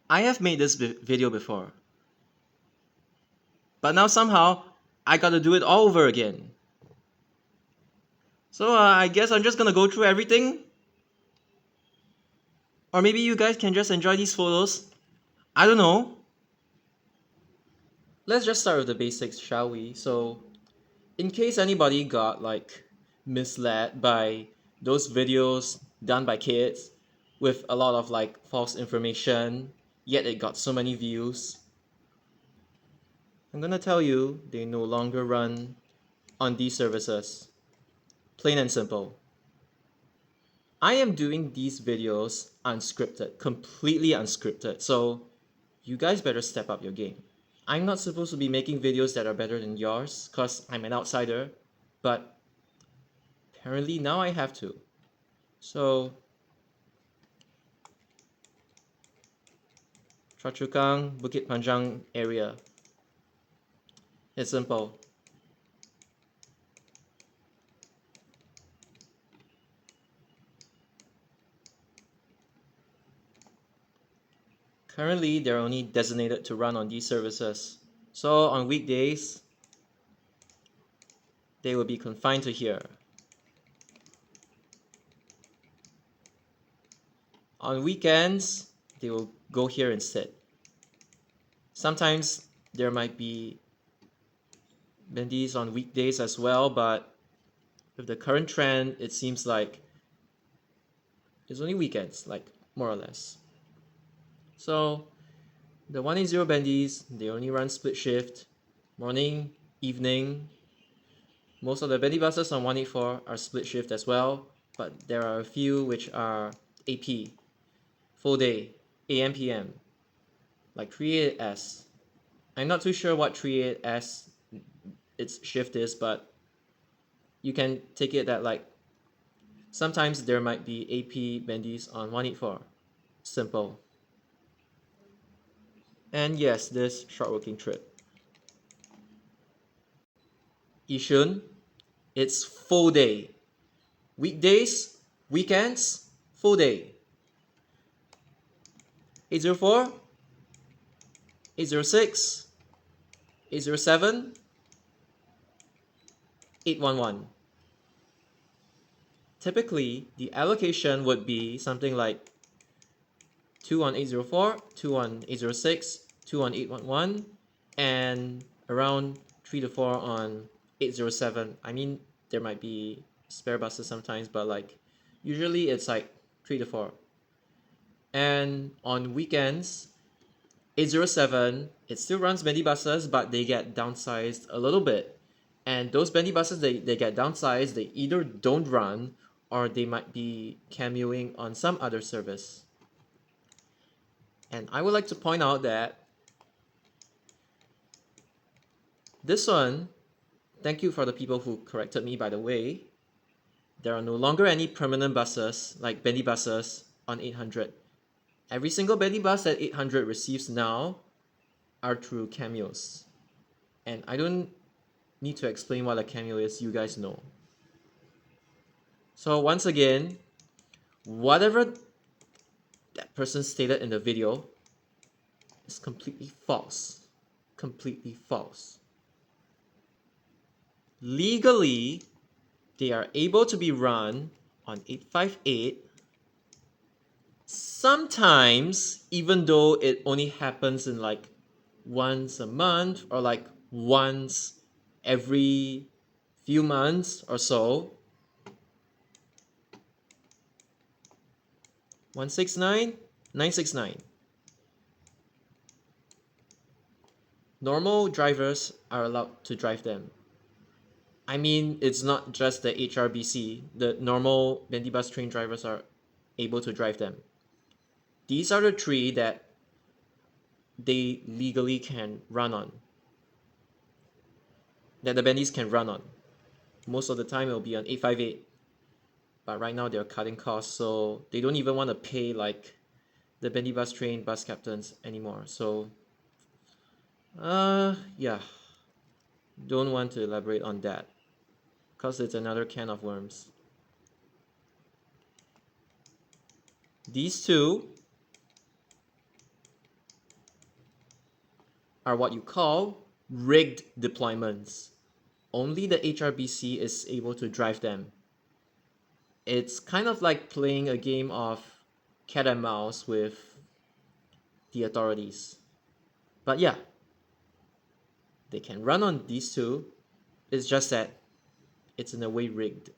I have made this video before, but now somehow I gotta do it all over again. So I guess I'm just gonna go through everything. Or maybe you guys can just enjoy these photos. I don't know. Let's just start with the basics, shall we? So, in case anybody got misled by those videos done by kids with a lot of false information, yet it got so many views, I'm gonna tell you they no longer run on these services. Plain and simple. I am doing these videos unscripted, completely unscripted, so you guys better step up your game. I'm not supposed to be making videos that are better than yours because I'm an outsider, but apparently now I have to. So, Choa Chu Kang, Bukit Panjang area. It's simple. Currently, they're only designated to run on these services. So on weekdays, they will be confined to here. On weekends, they will go here instead. Sometimes there might be Bendys on weekdays as well, but with the current trend, it seems like it's only weekends, more or less. So the 180 Bendys, they only run split shift, morning, evening. Most of the Bendy buses on 184 are split shift as well, but there are a few which are AP, full day, AM PM, like 38S. I'm not too sure what 38S its shift is, but you can take it that sometimes there might be AP Bendys on 184. Simple. And yes, this short working trip. Yishun, it's full day. Weekdays, weekends, full day. 804, 806, 807, 811. Typically, the allocation would be something like 2 on 804, 2 on 806, 2 on 811, and around 3 to 4 on 807. I mean, there might be spare buses sometimes, but usually it's 3 to 4. And on weekends, 807, it still runs Bendy buses, but they get downsized a little bit. And those Bendy buses, they get downsized, they either don't run or they might be cameoing on some other service. And I would like to point out that this one, thank you for the people who corrected me, by the way, there are no longer any permanent buses like Bendy buses on 800. Every single Bendy bus that 800 receives now are through cameos. And I don't need to explain what a cameo is, you guys know. So once again, whatever that person stated in the video is completely false. Completely false. Legally, they are able to be run on 858. Sometimes, even though it only happens in once a month or once every few months or so. 169, 969. Normal drivers are allowed to drive them. I mean, it's not just the HRBC. The normal Bendy bus train drivers are able to drive them. These are the three that they legally can run on. That the Bendys can run on. Most of the time it will be on 858. But right now they're cutting costs, so they don't even want to pay the Bendy bus train bus captains anymore. So yeah, don't want to elaborate on that because it's another can of worms. These two are what you call rigged deployments. Only the HRBC is able to drive them. It's kind of like playing a game of cat and mouse with the authorities. But yeah, they can run on these two. It's just that it's in a way rigged.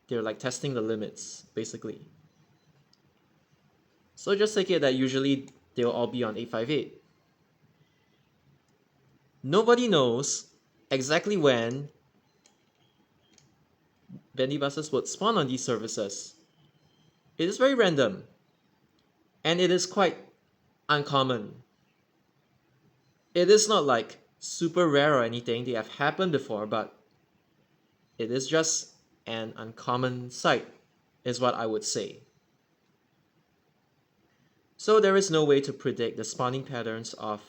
They're like testing the limits, basically. So just take it that usually they'll all be on 858. Nobody knows exactly when Bendy Buses would spawn on these services. It is very random, and it is quite uncommon. It is not like super rare or anything, they have happened before, but it is just an uncommon sight, is what I would say. So there is no way to predict the spawning patterns of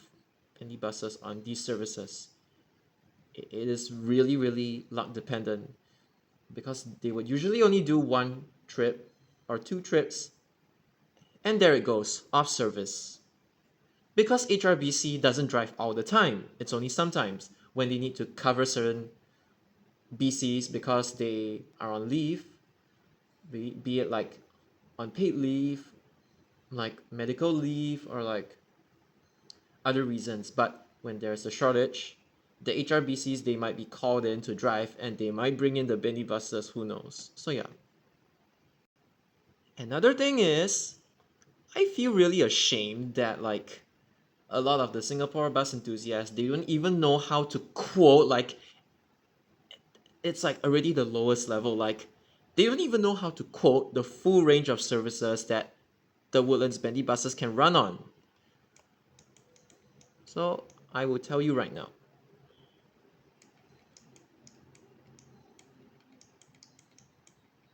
Bendy Buses on these services. It is really, really luck dependent, because they would usually only do one trip or two trips, and there it goes, off service. Because HRBC doesn't drive all the time, it's only sometimes when they need to cover certain BCs because they are on leave, be it like unpaid leave, like medical leave, or like other reasons. But when there's a shortage, the HRBCs, they might be called in to drive, and they might bring in the Bendy Buses, who knows. So yeah. Another thing is, I feel really ashamed that like a lot of the Singapore bus enthusiasts, they don't even know how to quote, like it's like already the lowest level, like they don't even know how to quote the full range of services that the Woodlands Bendy Buses can run on. So I will tell you right now.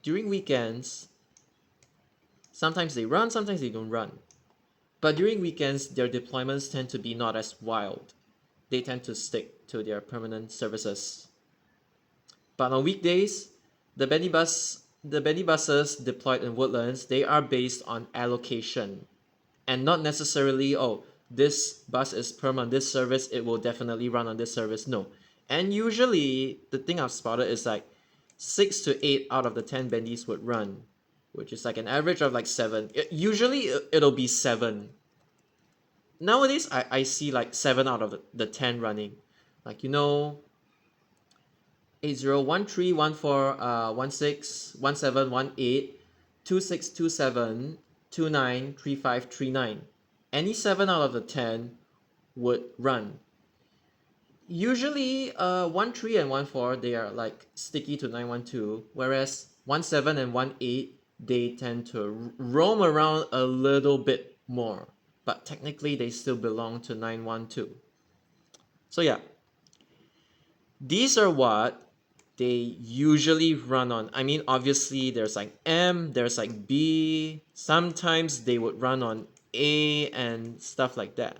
During weekends, sometimes they run, sometimes they don't run. But during weekends, their deployments tend to be not as wild. They tend to stick to their permanent services. But on weekdays, the Bendy Buses deployed in Woodlands, they are based on allocation, and not necessarily, oh, this bus is perm on this service, it will definitely run on this service. No. And usually, the thing I've spotted is like 6 to 8 out of the 10 bendies would run, which is like an average of like 7. Usually, it'll be 7. Nowadays, I see like 7 out of the 10 running. Like, 8013141617182627293539. Any 7 out of the 10 would run. Usually 13 and 14, they are like sticky to 912, whereas 17 and 18, they tend to roam around a little bit more, but technically they still belong to 912. So yeah, these are what they usually run on. I mean, obviously there's like M, there's like B, sometimes they would run on A and stuff like that.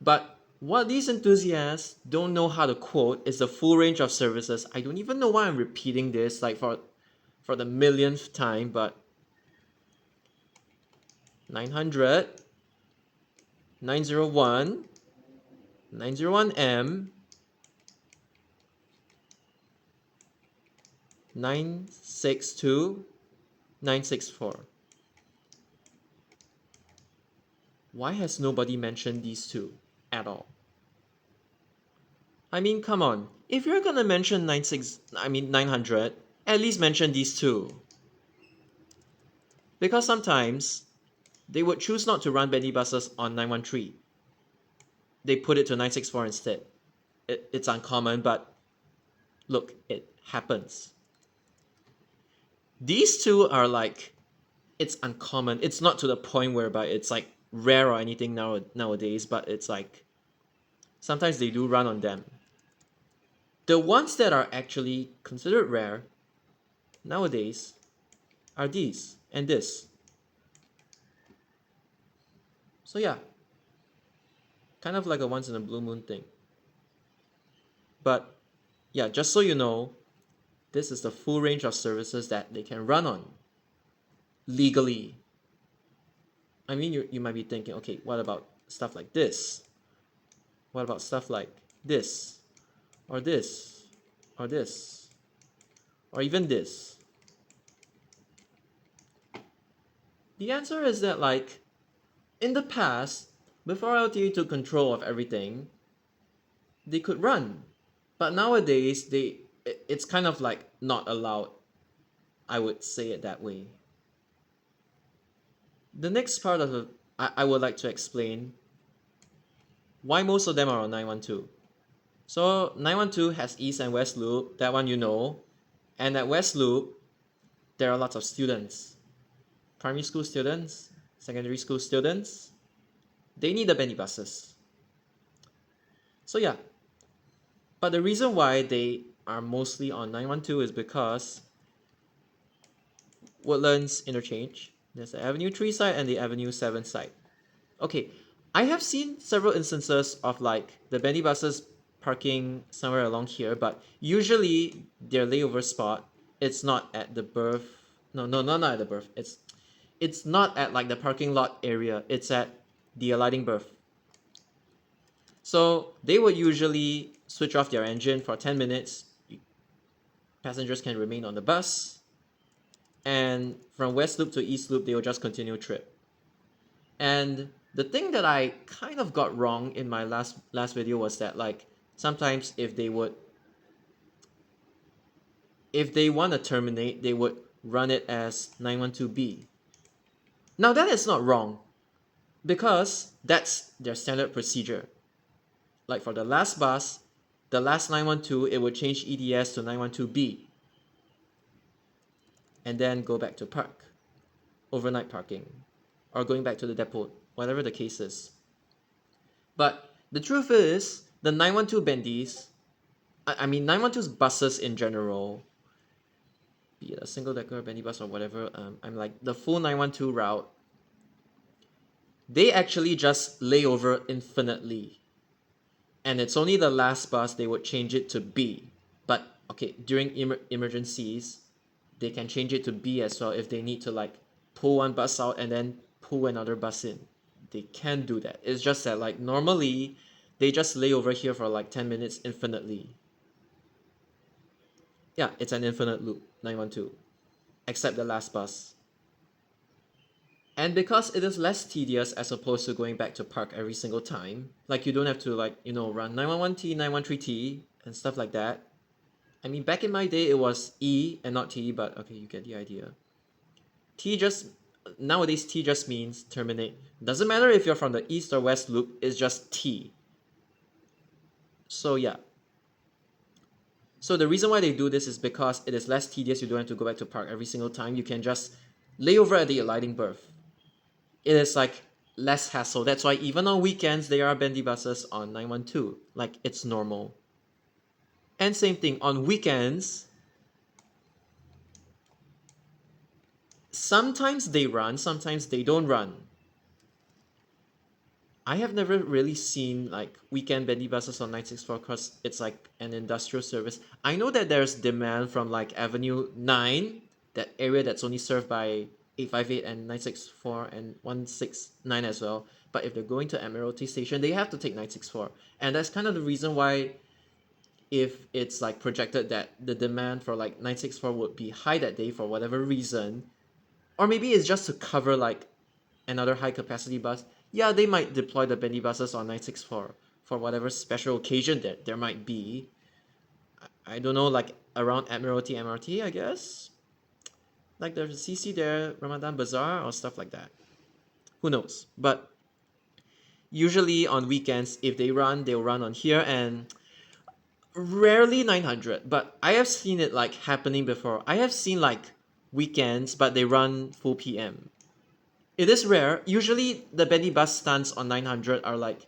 But what these enthusiasts don't know how to quote is the full range of services. I don't even know why I'm repeating this like for the millionth time, but 900, 901, 901M, 962, 964. Why has nobody mentioned these two at all? I mean, come on. If you're gonna mention 900, at least mention these two. Because sometimes they would choose not to run Bendy Buses on 913. They put it to 964 instead. It's uncommon, but look, it happens. These two are like, it's uncommon. It's not to the point whereby it's like rare or anything nowadays, but it's like sometimes they do run on them. The ones that are actually considered rare nowadays are these and this. So yeah, kind of like a once in a blue moon thing. But yeah, just so you know, this is the full range of services that they can run on legally. I mean, you might be thinking, okay, what about stuff like this? What about stuff like this? Or this? Or this? Or even this? The answer is that, like, in the past, before LTE took control of everything, they could run. But nowadays, it's kind of like not allowed. I would say it that way. The next part of I would like to explain why most of them are on 912. So 912 has East and West Loop, that one you know. And at West Loop, there are lots of students. Primary school students, secondary school students. They need the Bendy buses. So yeah. But the reason why they are mostly on 912 is because Woodlands interchange, there's the Avenue 3 side and the Avenue 7 side. Okay, I have seen several instances of like the Bendy buses parking somewhere along here, but usually their layover spot, it's not at the berth. No, not at the berth. It's not at like the parking lot area. It's at the alighting berth. So they would usually switch off their engine for 10 minutes. Passengers can remain on the bus. And from West Loop to East Loop, they will just continue trip. And the thing that I kind of got wrong in my last video was that, like, sometimes if they want to terminate, they would run it as 912B. Now that is not wrong, because that's their standard procedure. Like for the last bus, the last 912, it would change EDS to 912B. And then go back to park, overnight parking, or going back to the depot, whatever the case is. But the truth is, the 912 bendies, I mean 912's buses in general, be it a single decker, bendy bus, or whatever, I'm like the full 912 route, they actually just lay over infinitely. And it's only the last bus they would change it to B. But okay, during emergencies, they can change it to B as well if they need to like pull one bus out and then pull another bus in. They can do that. It's just that like normally they just lay over here for like 10 minutes infinitely. Yeah, it's an infinite loop, 912, except the last bus. And because it is less tedious as opposed to going back to park every single time, like you don't have to like, run 911T, 913T and stuff like that. I mean, back in my day, it was E and not T, but okay, you get the idea. Nowadays, T just means terminate. Doesn't matter if you're from the East or West Loop, it's just T. So yeah. So the reason why they do this is because it is less tedious. You don't have to go back to park every single time. You can just lay over at the alighting berth. It is like less hassle. That's why even on weekends, there are bendy buses on 912. Like it's normal. And same thing, on weekends, sometimes they run, sometimes they don't run. I have never really seen like weekend bendy buses on 964 because it's like an industrial service. I know that there's demand from like Avenue 9, that area that's only served by 858 and 964 and 169 as well. But if they're going to Admiralty Station, they have to take 964. And that's kind of the reason why, if it's like projected that the demand for like 964 would be high that day for whatever reason, or maybe it's just to cover like another high capacity bus, yeah, they might deploy the bendy buses on 964 for whatever special occasion that there might be. I don't know, like around Admiralty MRT, I guess, like there's a CC there, Ramadan Bazaar or stuff like that. Who knows? But usually on weekends, if they run, they'll run on here, and rarely 900, but I have seen it like happening before. I have seen like weekends, but they run full PM. It is rare. Usually the bendy bus stunts on 900 are like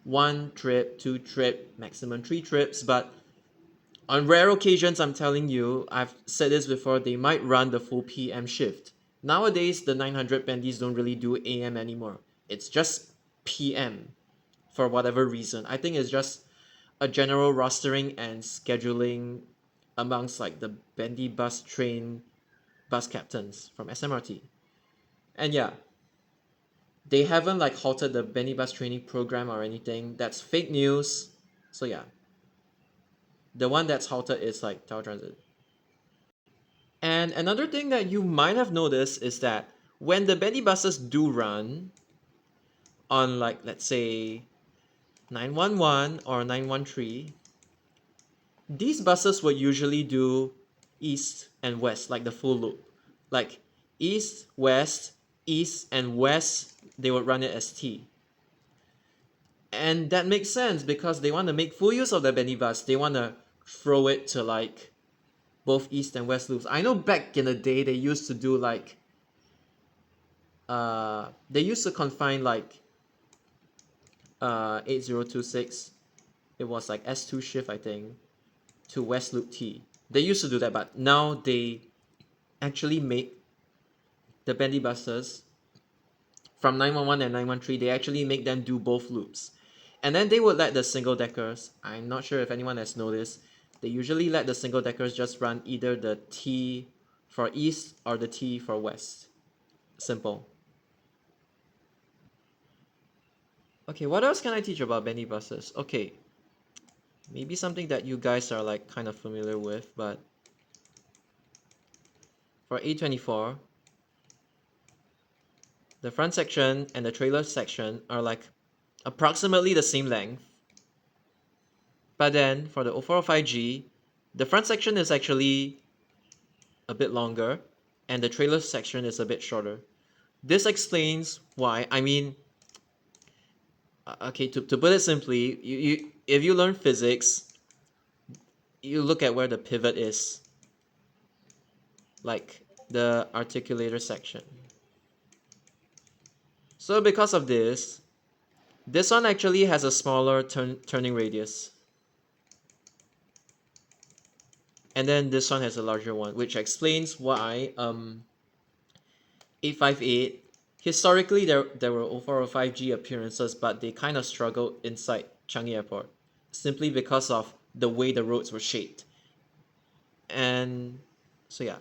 1 trip, 2 trip, maximum 3 trips, but on rare occasions, I'm telling you, I've said this before, they might run the full PM shift. Nowadays, the 900 bendies don't really do AM anymore. It's just PM for whatever reason. I think it's just a general rostering and scheduling amongst like the bendy bus train bus captains from SMRT. And yeah, they haven't like halted the Bendy Bus training program or anything. That's fake news. So yeah, the one that's halted is like Tower Transit. And another thing that you might have noticed is that when the Bendy buses do run on, like, let's say 911 or 913, these buses would usually do east and west, like the full loop. Like east, and west, they would run it as T. And that makes sense because they want to make full use of the Bendy bus. They want to throw it to like both east and west loops. I know back in the day they used to do like they used to confine like 8026, it was like S2 shift I think, to West Loop T. They used to do that, but now they actually make the Bendy buses from 911 and 913, they actually make them do both loops. And then they would let the single deckers, I'm not sure if anyone has noticed, they usually let the single deckers just run either the T for east or the T for west. Simple. Okay, what else can I teach about Bendy buses? Okay, maybe something that you guys are like kind of familiar with, but for A24, the front section and the trailer section are like approximately the same length. But then for the 0405G, the front section is actually a bit longer and the trailer section is a bit shorter. This explains why. I mean, okay, to put it simply, if you learn physics, you look at where the pivot is, like the articulator section. So because of this one actually has a smaller turning radius. And then this one has a larger one, which explains why 858, historically there were 0405G appearances, but they kind of struggled inside Changi Airport simply because of the way the roads were shaped. And so yeah,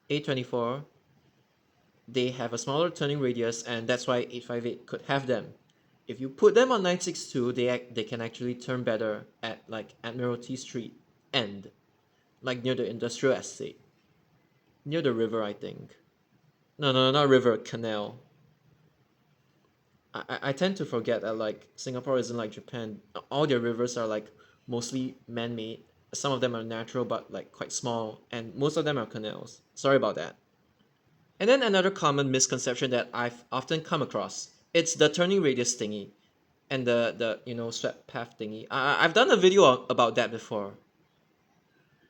824, they have a smaller turning radius, and that's why 858 could have them. If you put them on 962, they can actually turn better at like Admiralty Street end, like near the industrial estate, near the river, I think. No, not river, canal. I tend to forget that like Singapore isn't like Japan. All their rivers are like mostly man-made. Some of them are natural, but like quite small, and most of them are canals. Sorry about that. And then another common misconception that I've often come across, it's the turning radius thingy and the swept path thingy. I've done a video about that before.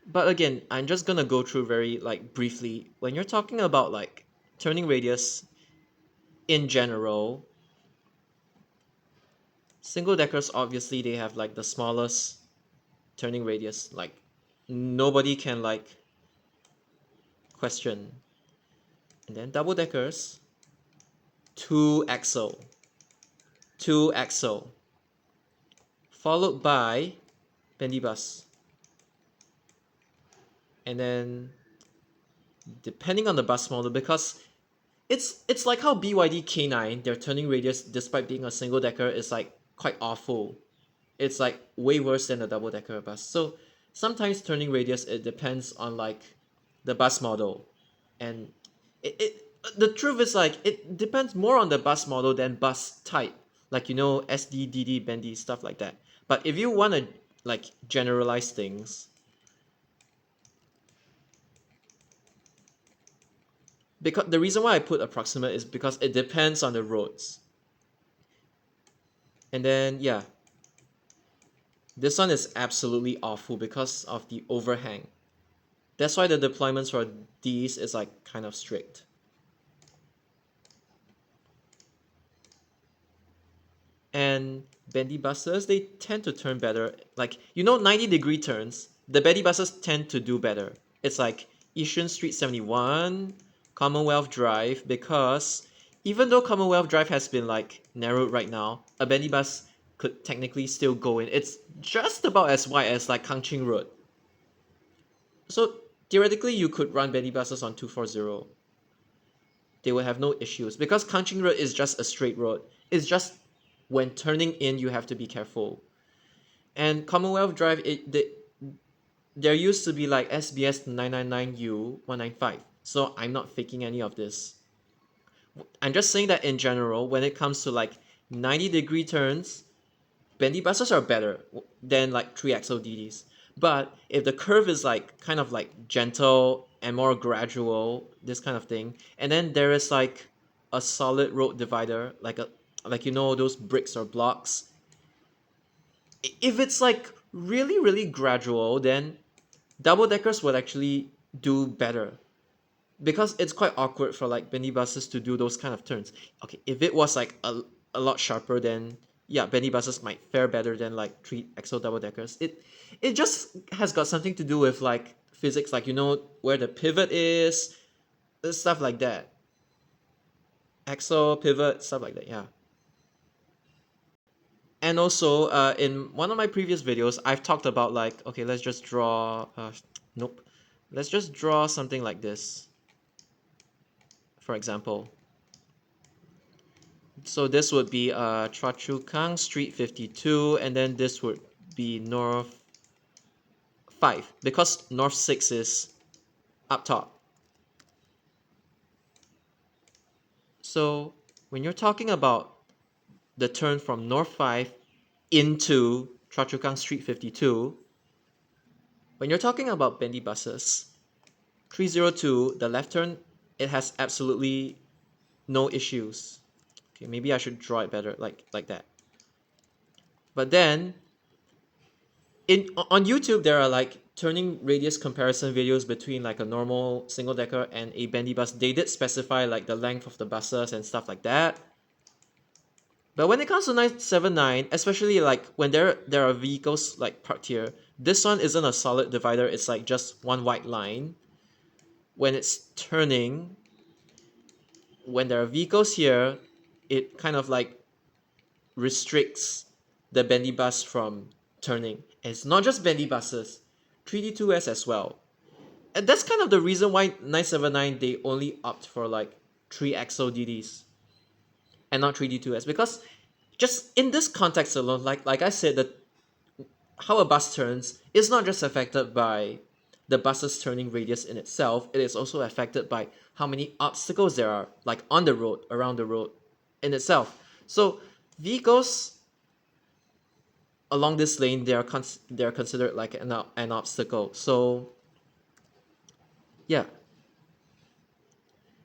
But again, I'm just gonna go through very like briefly. When you're talking about like turning radius in general, single deckers, obviously they have like the smallest turning radius, like nobody can like question. And then double deckers, two axle, followed by Bendy bus. And then depending on the bus model, because it's like how BYD K9, their turning radius, despite being a single decker, is like quite awful. It's like way worse than a double decker bus. So sometimes turning radius, it depends on like the bus model. And the truth is like it depends more on the bus model than bus type. Like SD, DD, Bendy, stuff like that. But if you want to like generalize things, because the reason why I put approximate is because it depends on the roads. And then yeah, this one is absolutely awful because of the overhang. That's why the deployments for these is like kind of strict. And Bendy buses, they tend to turn better. Like 90-degree turns, the Bendy buses tend to do better. It's like Yishun Street 71, Commonwealth Drive, because even though Commonwealth Drive has been like narrowed right now, a Bendy bus could technically still go in. It's just about as wide as like Kangching Road. So theoretically you could run Bendy buses on 240. they will have no issues because Kang Ching Road is just a straight road. It's just when turning in, you have to be careful. And Commonwealth Drive, there used to be like SBS 999U 195. So I'm not faking any of this. I'm just saying that in general, when it comes to like 90-degree turns, bendy buses are better than like 3XO DDs. But if the curve is like kind of like gentle and more gradual, this kind of thing, and then there is like a solid road divider, like those bricks or blocks. If it's like really, really gradual, then double deckers would actually do better because it's quite awkward for like bendy buses to do those kind of turns. Okay, if it was like a lot sharper, then yeah, bendy buses might fare better than like 3XO double deckers. It just has got something to do with like physics, like where the pivot is, stuff like that. Axle, pivot, stuff like that, yeah. And also, in one of my previous videos, I've talked about like, okay, let's just draw, nope. Let's just draw something like this, for example. So this would be Choa Chu Kang Street 52, and then this would be North 5, because North 6 is up top. So when you're talking about the turn from North 5 into Choa Chu Kang Street 52, when you're talking about bendy buses, 302, the left turn, it has absolutely no issues. Okay, maybe I should draw it better, like that. But then, on YouTube, there are like turning radius comparison videos between like a normal single decker and a bendy bus. They did specify like the length of the buses and stuff like that. But when it comes to 979, especially like when there are vehicles like parked here, this one isn't a solid divider, it's like just one white line. When it's turning, when there are vehicles here, it kind of like restricts the bendy bus from turning. And it's not just bendy buses, 3D2S as well. And that's kind of the reason why 979 they only opt for like 3XO DDs and not 3D2S, because just in this context alone, like I said, that how a bus turns is not just affected by the bus's turning radius in itself, it is also affected by how many obstacles there are, like on the road, around the road in itself. So vehicles along this lane, they are considered like an obstacle. So yeah.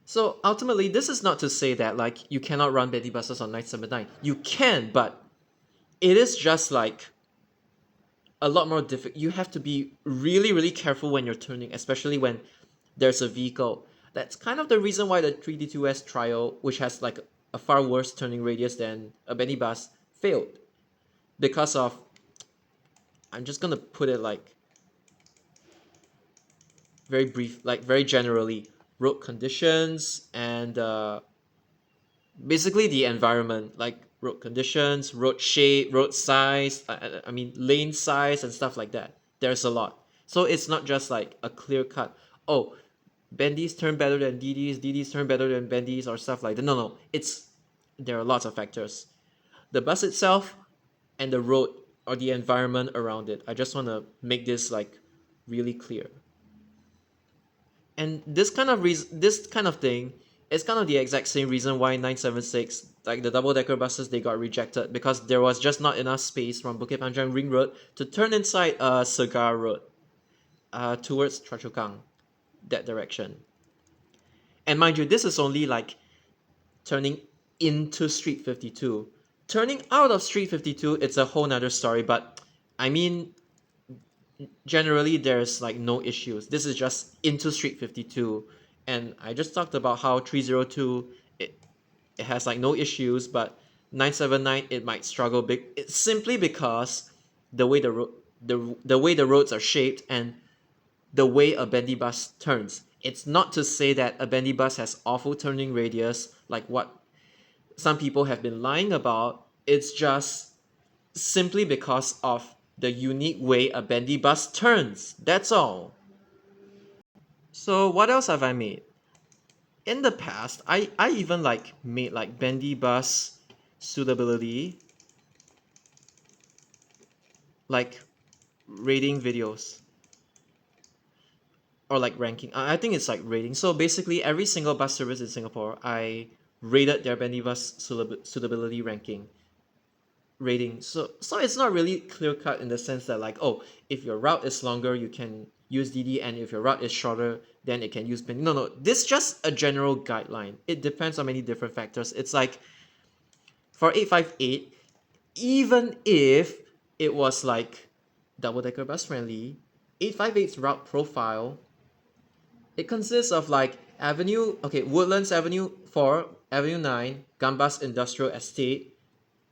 So ultimately, this is not to say that like you cannot run bendy buses on 979. You can, but it is just like a lot more difficult. You have to be really, really careful when you're turning, especially when there's a vehicle. That's kind of the reason why the 3D2S trial, which has like a far worse turning radius than a bendy bus, failed. Because of, I'm just gonna put it like very brief, like very generally, road conditions and basically the environment, like road conditions, road shape, road size, I mean lane size and stuff like that. There's a lot. So it's not just like a clear cut, oh, bendies turn better than DDs, DDs turn better than bendies or stuff like that. No, there are lots of factors. The bus itself and the road or the environment around it. I just want to make this like really clear. And this kind of thing is kind of the exact same reason why 976, like the double-decker buses, they got rejected, because there was just not enough space from Bukit Panjang Ring Road to turn inside Segar Road towards Choa Chu Kang, that direction. And mind you, this is only like turning into Street 52. Turning out of Street 52, it's a whole nother story, but I mean, generally there's like no issues. This is just into Street 52, and I just talked about how 302 it has like no issues, but 979 it might struggle big. It's simply because the way the way the roads are shaped and the way a bendy bus turns. It's not to say that a bendy bus has awful turning radius like what some people have been lying about. It's just simply because of the unique way a bendy bus turns. That's all. So what else have I made? in the past, I even like made like Bendy bus suitability like rating videos or like ranking. I think it's like rating. So basically, every single bus service in Singapore, I rated their Bendy bus suitability rating. So it's not really clear cut in the sense that like, oh, if your route is longer, you can use DD, and if your route is shorter, then it can use Bendy. No, this is just a general guideline. It depends on many different factors. It's like for 858, even if it was like double-decker bus friendly, 858's route profile, it consists of like Woodlands Avenue 4, Avenue 9, Gambas Industrial Estate,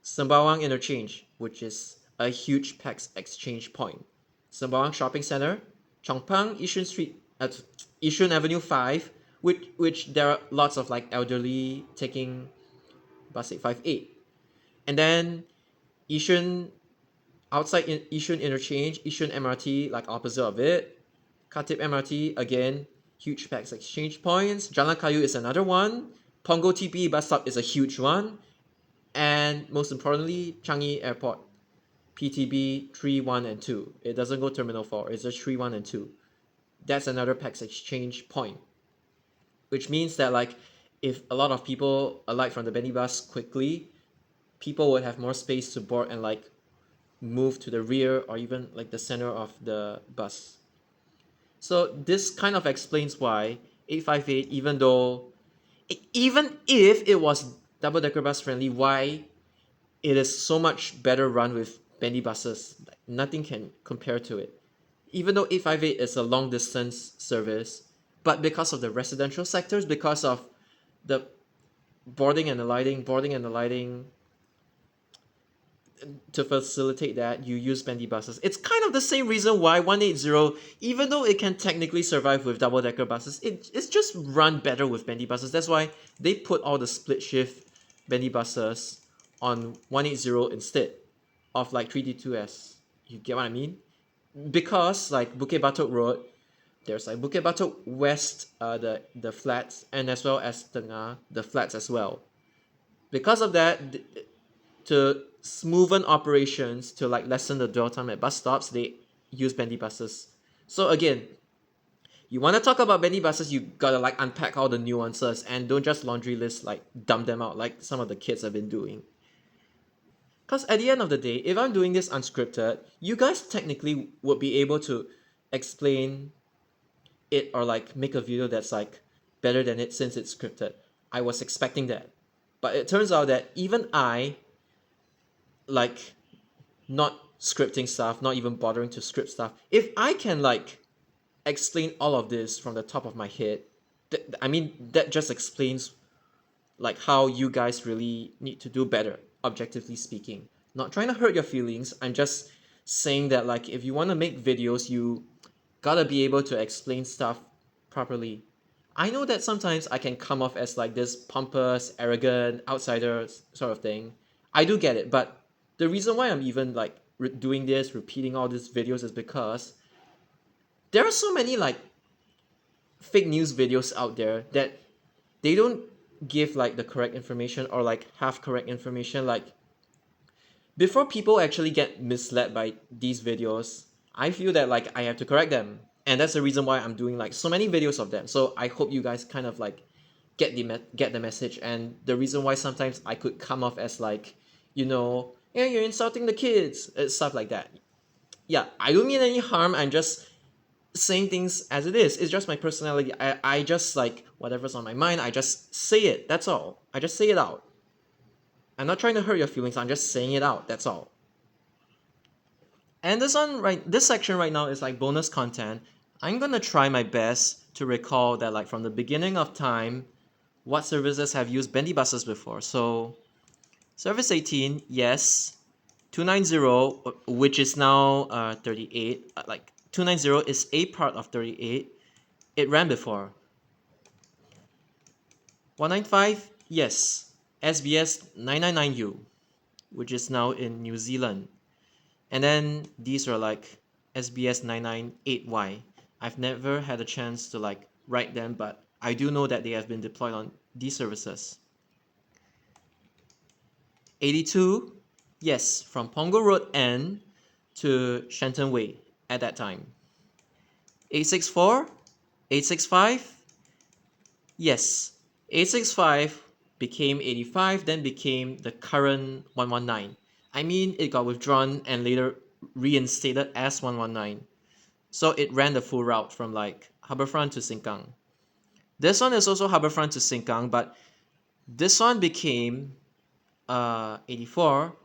Sembawang Interchange, which is a huge PAX exchange point, Sembawang Shopping Center, Chongpang Yishun Avenue 5, which there are lots of like elderly taking bus 858, and then Yishun outside Yishun Interchange, Yishun MRT, like opposite of it, Khatib MRT, again, huge PAX exchange points. Jalan Kayu is another one. Punggol TP bus stop is a huge one. And most importantly, Changi Airport, PTB 3, 1, and 2. It doesn't go Terminal 4, it's just 3, 1, and 2. That's another PAX exchange point. Which means that like, if a lot of people alight from the Bendy bus quickly, people would have more space to board and like move to the rear or even like the center of the bus. So this kind of explains why 858, even if it was double-decker bus friendly, why it is so much better run with Bendy buses. Like, nothing can compare to it. Even though 858 is a long distance service, but because of the residential sectors, because of the boarding and alighting, to facilitate that, you use Bendy buses. It's kind of the same reason why 180, even though it can technically survive with double-decker buses, it's just run better with Bendy buses. That's why they put all the split shift Bendy buses on 180 instead of like 3D2S. You get what I mean? Because like Bukit Batok Road, there's like Bukit Batok West, the flats, and as well as Tengah, the flats as well. Because of that, to smoothen operations, to like lessen the dwell time at bus stops, they use Bendy buses. So again, you want to talk about Bendy buses, you gotta like unpack all the nuances and don't just laundry list, like dump them out like some of the kids have been doing. Because at the end of the day, if I'm doing this unscripted, you guys technically would be able to explain it or like make a video that's like better than it since it's scripted. I was expecting that. But it turns out that even I, like, not scripting stuff, not even bothering to script stuff, if I can like explain all of this from the top of my head, that just explains like how you guys really need to do better, objectively speaking. Not trying to hurt your feelings, I'm just saying that like if you want to make videos, you gotta be able to explain stuff properly. I know that sometimes I can come off as like this pompous, arrogant, outsider sort of thing. I do get it, but the reason why I'm even like doing this, repeating all these videos is because there are so many like fake news videos out there that they don't give like the correct information or like half correct information. Like before people actually get misled by these videos, I feel that like I have to correct them, and that's the reason why I'm doing like so many videos of them. So I hope you guys kind of like get the message, and the reason why sometimes I could come off as like, yeah, you're insulting the kids, stuff like that. Yeah, I don't mean any harm. I'm just saying things as it is. It's just my personality. I just like whatever's on my mind, I just say it. That's all. I just say it out. I'm not trying to hurt your feelings. I'm just saying it out. That's all. And this section right now is like bonus content. I'm gonna try my best to recall that like from the beginning of time, what services have used Bendy buses before. So service 18, yes. 290, which is now 38, like 290 is a part of 38. It ran before. 195, yes. SBS 999U, which is now in New Zealand. And then these are like SBS 998Y. I've never had a chance to like write them, but I do know that they have been deployed on these services. 82, yes, from Punggol Road N to Shenton Way at that time. 864, 865, yes, 865 became 85, then became the current 119. I mean, it got withdrawn and later reinstated as 119. So it ran the full route from like Harbourfront to Sengkang. This one is also Harbourfront to Sengkang, but this one became 84.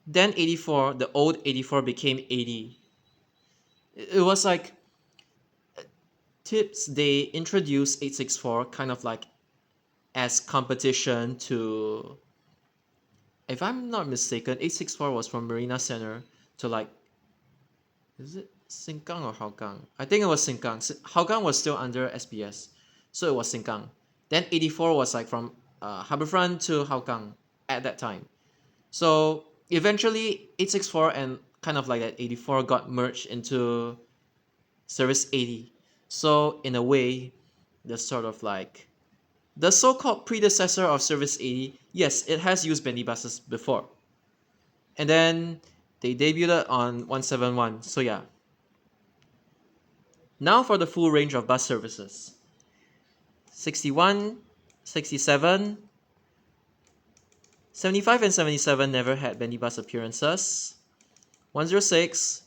Then 84, the old 84 became 80. It was like tips, they introduced 864 kind of like as competition to, if I'm not mistaken, 864 was from Marina Center to like, is it Sengkang or Hougang? I think it was Sengkang. Hougang was still under SBS, so it was Sengkang. Then 84 was like from Harbourfront to Hougang at that time. So eventually 864 and kind of like that 84 got merged into Service 80. So in a way, the sort of like the so-called predecessor of Service 80, yes, it has used Bendy Buses before. And then they debuted on 171, so yeah. Now for the full range of bus services. 61, 67, 75 and 77 never had Bendy Bus appearances. 106,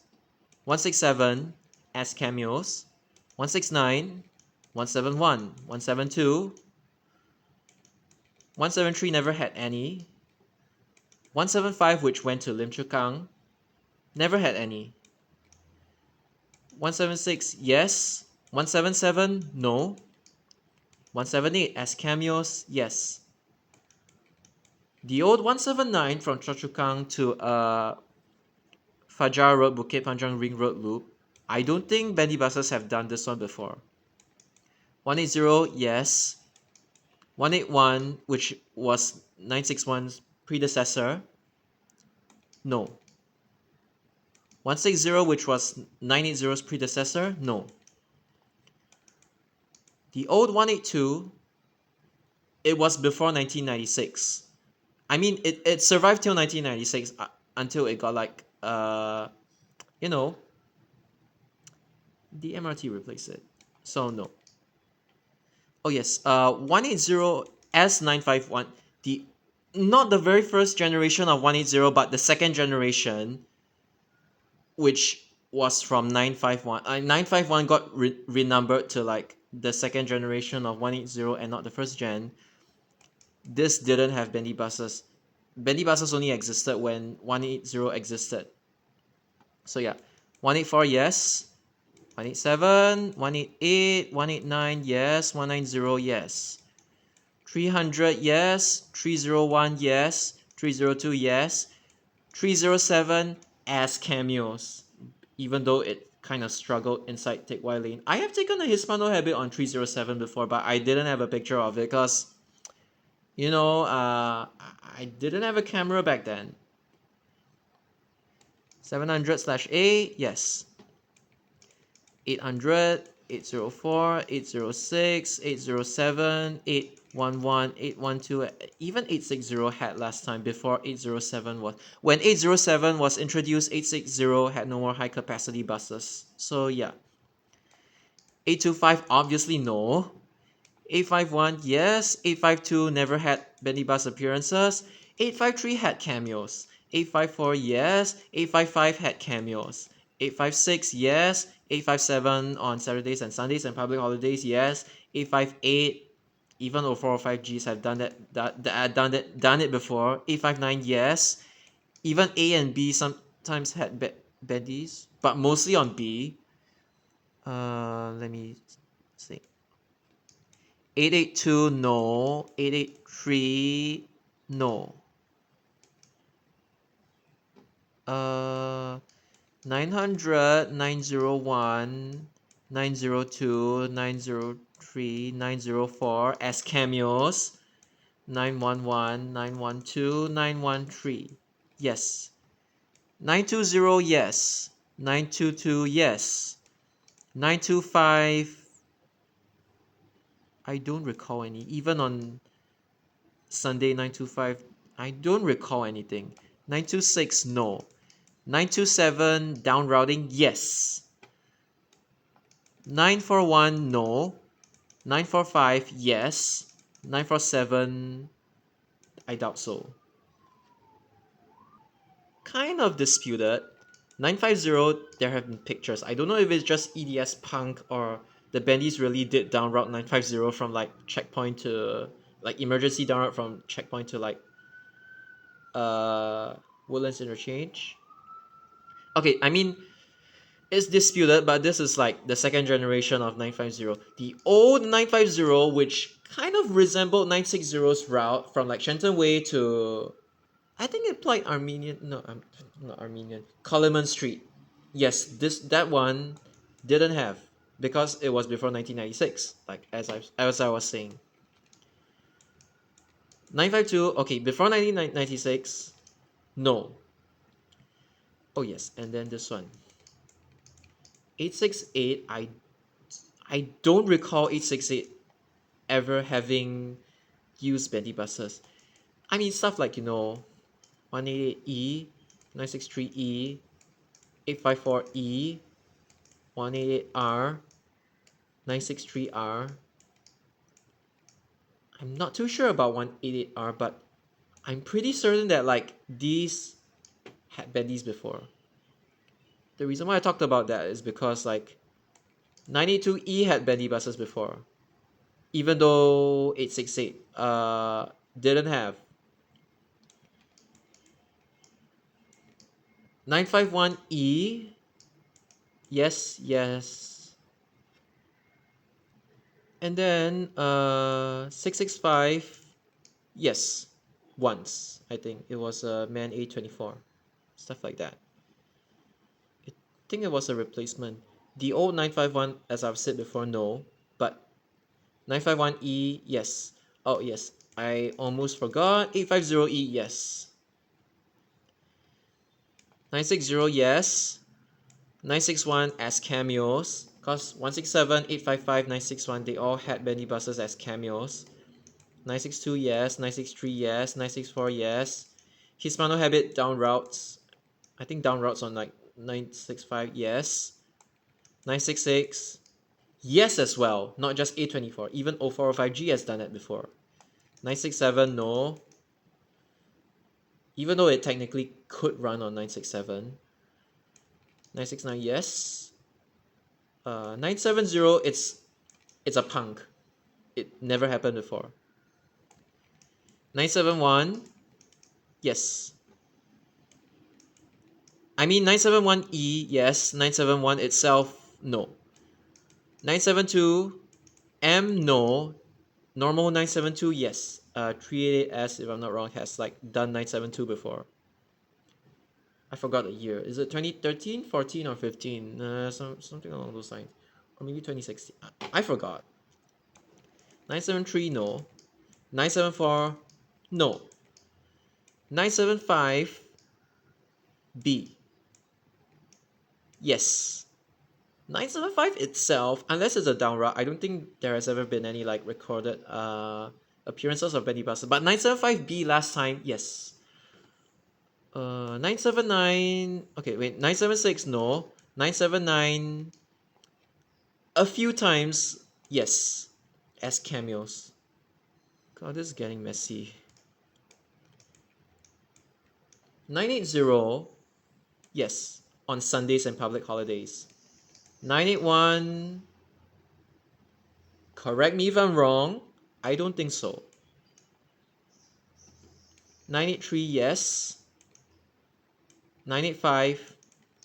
167 as cameos. 169, 171, 172, 173 never had any. 175, which went to Lim Chu Kang, never had any. 176, yes. 177, no. 178 as cameos, yes. The old 179 from Choa Chu Kang to Fajar Road, Bukit Panjang Ring Road loop, I don't think Bendy Buses have done this one before. 180, yes. 181, which was 961's predecessor, no. 160, which was 980's predecessor, no. The old 182, it was before 1996. I mean, it survived till 1996 until it got like, you know, the MRT replaced it. So no. Oh yes, 180 S951, not the very first generation of 180, but the second generation, which was from 951. 951 got renumbered to like the second generation of 180 and not the first gen. This didn't have Bendy Buses. Bendy Buses only existed when 180 existed. So yeah, 184, yes. 187, 188, 189, yes. 190, yes. 300, yes. 301, yes. 302, yes. 307 as cameos, even though it kind of struggled inside Teck Whye Lane. I have taken a Hispano habit on 307 before, but I didn't have a picture of it because, you know, I didn't have a camera back then. 700/A, yes. 800, 804, 806, 807, 811, 812, even 860 had last time before 807 was. When 807 was introduced, 860 had no more high capacity buses. So yeah. 825, obviously no. 851, yes. 852 never had Bendy Bus appearances. 853 had cameos. 854, yes. 855 had cameos. 856, yes. 857 on Saturdays and Sundays and public holidays, yes. 858, even 0405Gs have done done it before. 859, yes. Even A and B sometimes had bendies, but mostly on B. Let me see. 882, no. 883, no. 900, 901, 902, 903, 904 as cameos. 911, 912, 913, yes. 920, yes. 922, yes. 925, I don't recall any. Even on Sunday 925, I don't recall anything. 926, no. 927, down routing, yes. 941, no. 945, yes. 947, I doubt so. Kind of disputed. 950, there have been pictures. I don't know if it's just EDS Punk or the Bendies really did down route 950 from like checkpoint to like emergency down route from checkpoint to like Woodlands Interchange. Okay, I mean it's disputed, but this is like the second generation of 950. The old 950, which kind of resembled 960's route from like Shenton Way to, I think it applied Armenian. No, I'm not Armenian. Coleman Street. Yes, that one didn't have because it was before 1996. Like as I was saying, 952. Okay, before 1996. No. Oh yes, and then this one. 868. I don't recall 868 ever having used Bendy buses. I mean stuff like 188E, 963E, 854E, 188R, 963R. I'm not too sure about 188R, but I'm pretty certain that like these had Bendys before. The reason why I talked about that is because like 982E had Bendy buses before, even though 868 didn't have. 951E, yes. And then 665, yes, once. I think it was a Man A24, stuff like that. I think it was a replacement. The old 951, as I've said before, no, but 951E, yes. Oh yes, I almost forgot. 850E, yes. 960, yes. 961 as cameos, because 167, 855, 961, they all had Bendy buses as cameos. 962, yes. 963, yes. 964, yes. Hispano Habit down routes. I think down routes on like 965, yes. 966, yes as well. Not just A24. Even 0405G has done it before. 967, no. Even though it technically could run on 967. 969, yes. 970, it's a punk. It never happened before. 971, yes. I mean 971E, yes. 971 itself, no. 972 M, no. Normal 972, yes. 388S, if I'm not wrong, has like done 972 before. I forgot the year. Is it 2013, 14, or 15? Something along those lines. Or maybe 2016. I forgot. 973, no. 974, no. 975 B, yes. 975 itself, unless it's a down route, I don't think there has ever been any like recorded appearances of Bendy buses. But 975B last time, yes. 979, okay, wait, 976, no. 979, a few times, yes, as cameos. God, this is getting messy. 980, yes, on Sundays and public holidays. 981, correct me if I'm wrong, I don't think so. 983, yes. 985,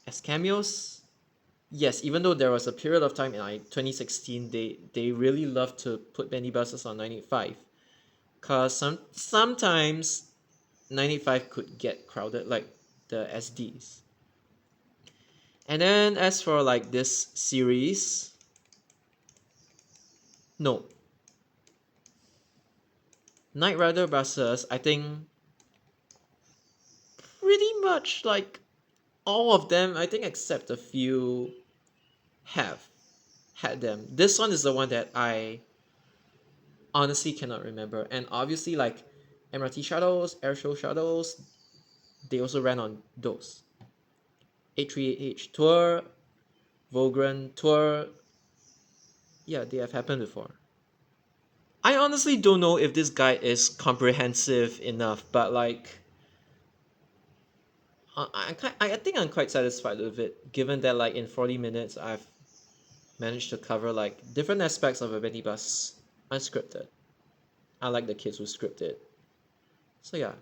as cameos, yes, even though there was a period of time in like 2016, they really loved to put Bendy buses on 985. Cause sometimes 985 could get crowded like the SDs. And then as for like this series, no. Night Rider buses, I think pretty much like all of them, I think except a few, have had them. This one is the one that I honestly cannot remember. And obviously, like MRT shuttles, airshow shuttles, they also ran on those. 838H tour, Vogren tour. Yeah, they have happened before. I honestly don't know if this guide is comprehensive enough, but like I think I'm quite satisfied with it, given that like in 40 minutes I've managed to cover like different aspects of a Bendy Bus unscripted. I like the kids who script it. So yeah,